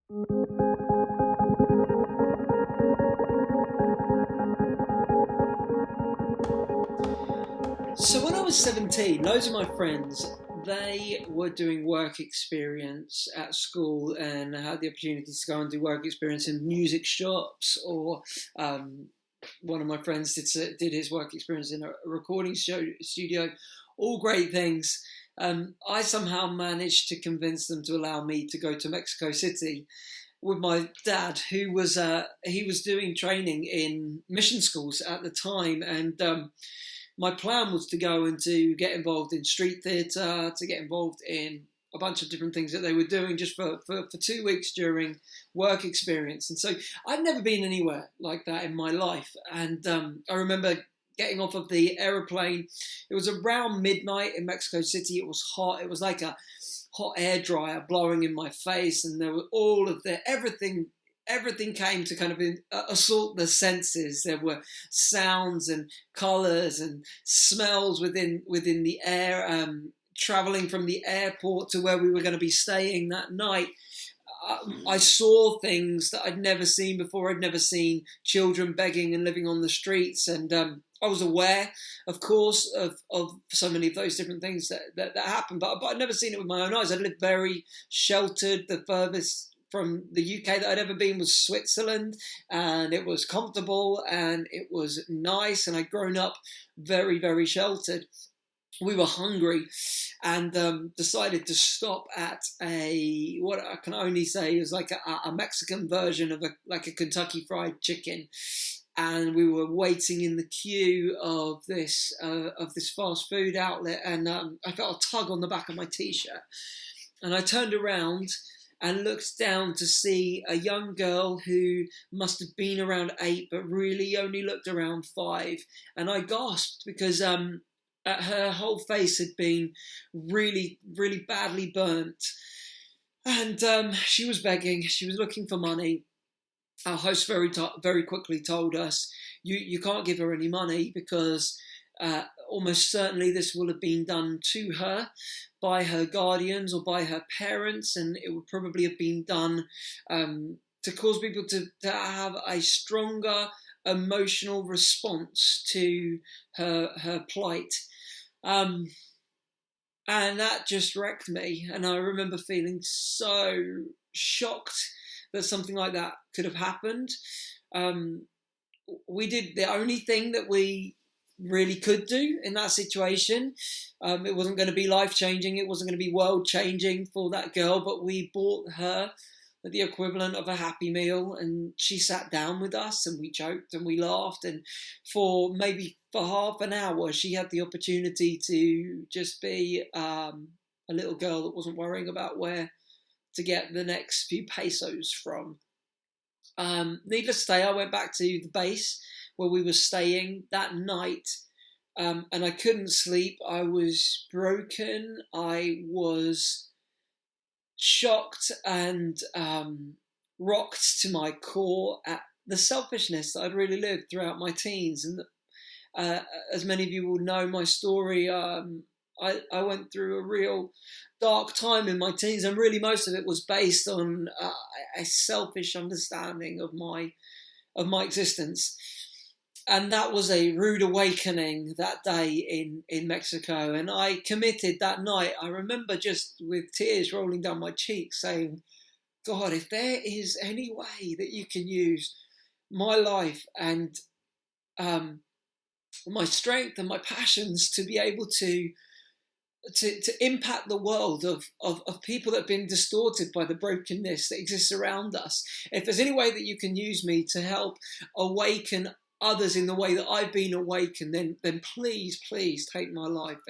So when I was 17, loads of my friends, they were doing work experience at school, and I had the opportunity to go and do work experience in music shops, or um, one of my friends did his work experience in a recording studio. All great things. I somehow managed to convince them to allow me to go to Mexico City with my dad, who was he was doing training in mission schools at the time, and my plan was to go and to get involved in street theatre, to get involved in a bunch of different things that they were doing just for 2 weeks during work experience. And so I'd never been anywhere like that in my life. And I remember getting off of the aeroplane. It was around midnight in Mexico City. It was hot. It was like a hot air dryer blowing in my face. And there were all of everything came to kind of assault the senses. There were sounds and colours and smells within the air. Traveling from the airport to where we were going to be staying that night, I saw things that I'd never seen before. I'd never seen children begging and living on the streets, and I was aware, of course, of so many of those different things that happened, but I'd never seen it with my own eyes. I'd lived very sheltered. The furthest from the UK that I'd ever been was Switzerland, and it was comfortable and it was nice, and I'd grown up very, very sheltered. We were hungry and decided to stop at what I can only say is like a Mexican version of a Kentucky Fried Chicken. And we were waiting in the queue of this fast food outlet, and I felt a tug on the back of my t-shirt. And I turned around and looked down to see a young girl who must have been around 8, but really only looked around 5. And I gasped because her whole face had been really, really badly burnt. And she was begging. She was looking for money. Our host very quickly told us, you can't give her any money because almost certainly this will have been done to her by her guardians or by her parents, and it would probably have been done to cause people to have a stronger emotional response to her plight. And that just wrecked me. And I remember feeling so shocked that something like that could have happened. We did the only thing that we really could do in that situation. It wasn't going to be life-changing. It wasn't going to be world-changing for that girl, but we bought her the equivalent of a Happy Meal, and she sat down with us and we joked and we laughed, and for half an hour she had the opportunity to just be a little girl that wasn't worrying about where to get the next few pesos from. Needless to say, I went back to the base where we were staying that night, and I couldn't sleep. I was broken. I was shocked and rocked to my core at the selfishness that I'd really lived throughout my teens. And as many of you will know my story, I went through a real dark time in my teens, and really most of it was based on a selfish understanding of my existence. And that was a rude awakening that day in Mexico. And I committed that night. I remember just with tears rolling down my cheeks saying, God, if there is any way that you can use my life and my strength and my passions to be able to impact the world of people that have been distorted by the brokenness that exists around us, if there's any way that you can use me to help awaken others in the way that I've been awakened, then please take my life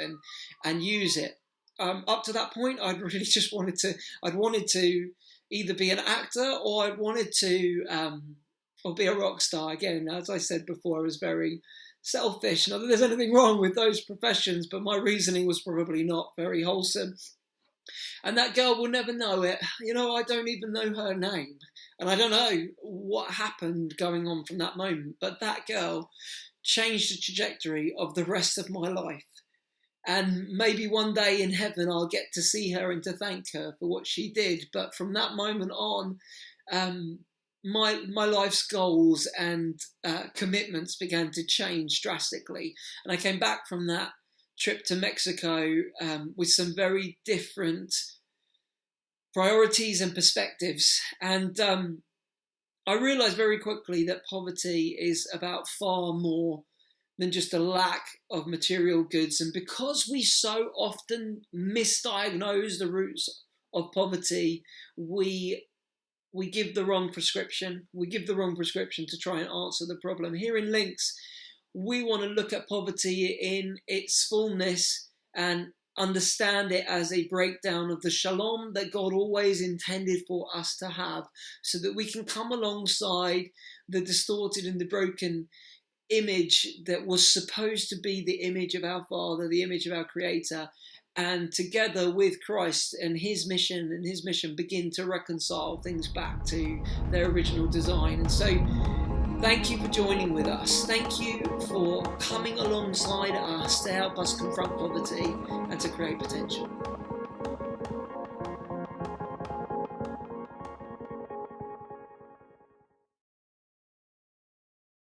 and use it. Up to that point, I'd really just wanted to either be an actor or I'd wanted to or be a rock star. Again, as I said before, I was very selfish. Not that there's anything wrong with those professions, but my reasoning was probably not very wholesome. And that girl will never know it. I don't even know her name. And I don't know what happened going on from that moment. But that girl changed the trajectory of the rest of my life. And maybe one day in heaven I'll get to see her and to thank her for what she did. But from that moment on, my life's goals and commitments began to change drastically. And I came back from that trip to Mexico with some very different priorities and perspectives. And I realized very quickly that poverty is about far more than just a lack of material goods. And because we so often misdiagnose the roots of poverty, we give the wrong prescription. We give the wrong prescription to try and answer the problem. Here in Links, we want to look at poverty in its fullness and understand it as a breakdown of the shalom that God always intended for us to have, so that we can come alongside the distorted and the broken image that was supposed to be the image of our Father, the image of our Creator, and together with Christ and his mission begin to reconcile things back to their original design. And so thank you for joining with us. Thank you for coming alongside us to help us confront poverty and to create potential.